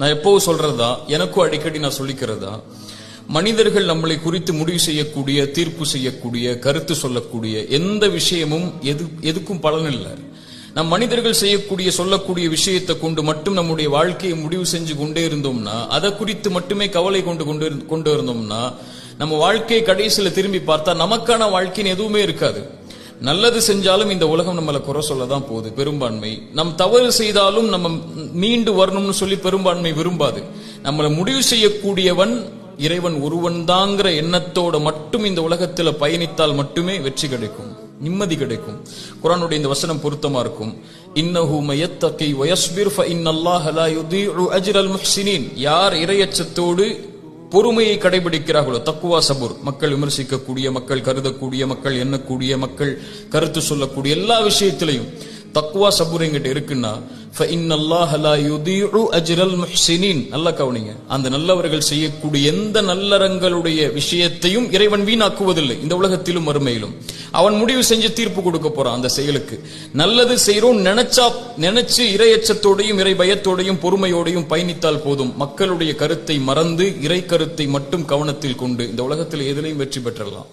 நான் எப்பவும் சொல்றதா, எனக்கும் அடிக்கடி நான் சொல்லிக்கிறதா, மனிதர்கள் நம்மளை குறித்து முடிவு செய்யக்கூடிய, தீர்ப்பு செய்யக்கூடிய, கருத்து சொல்லக்கூடிய எந்த விஷயமும் எதுக்கும் பலன் இல்லை. நம் மனிதர்கள் செய்யக்கூடிய, சொல்லக்கூடிய விஷயத்தை கொண்டு மட்டும் நம்முடைய வாழ்க்கையை முடிவு செஞ்சு கொண்டே இருந்தோம்னா, அதை குறித்து மட்டுமே கவலை கொண்டு இருந்தோம்னா, நம்ம வாழ்க்கையை கடைசியில திரும்பி பார்த்தா நமக்கான வாழ்க்கைன்னு எதுவுமே இருக்காது. நல்லது செஞ்சாலும் இந்த உலகம் நம்மளை குறை சொல்லதான் போகுது பெரும்பான்மை. நம் தவறு செய்தாலும் நம்ம மீண்டு வரணும்னு சொல்லி பெரும்பான்மை விரும்பாது. நம்மளை முடிவு செய்யக்கூடியவன் இறைவன் ஒருவன் தாங்கிற எண்ணத்தோட மட்டும் இந்த உலகத்துல பயணித்தால் மட்டுமே வெற்றி கிடைக்கும், நிம்மதி கிடைக்கும். குர்ஆனுடைய இந்த வசனம் பொருத்தமா இருக்கும். இன்னஹு மயத்தகி வயஸ்பிர் ஃபஇன்னல்லாஹ லா யுதீஉ அஜ்ரல் முஹ்சினீன். யார் இறையச்சத்தோடு பொறுமையை கடைபிடிக்கிறார்களோ, தக்குவா சபுர், மக்கள் விமர்சிக்கக்கூடிய, மக்கள் கருதக்கூடிய, மக்கள் எண்ணக்கூடிய, மக்கள் கருத்து சொல்லக்கூடிய எல்லா விஷயத்திலையும் தக்குவா சபுர் என்கிட்ட இருக்குன்னா, ஃபஇன்னல்லாஹ லா யுதீஉ அஜ்ரல் முஹ்சினீன். நல்லா கவனிங்க, அந்த நல்லவர்கள் செய்யக்கூடிய எந்த நல்லறங்களுடைய விஷயத்தையும் இறைவன் வீணாக்குவதில்லை, இந்த உலகத்திலும் மறுமையிலும். அவன் முடிவு செஞ்சு தீர்ப்பு கொடுக்க போறான் அந்த செயலுக்கு. நல்லது செய்யறோம் நினைச்சு இறையச்சத்தோடையும் இறை பயத்தோடையும் பொறுமையோடையும் பயணித்தால் போதும். மக்களுடைய கருத்தை மறந்து இறை கருத்தை மட்டும் கவனத்தில் கொண்டு இந்த உலகத்தில் எதிலையும் வெற்றி பெற்றலாம்.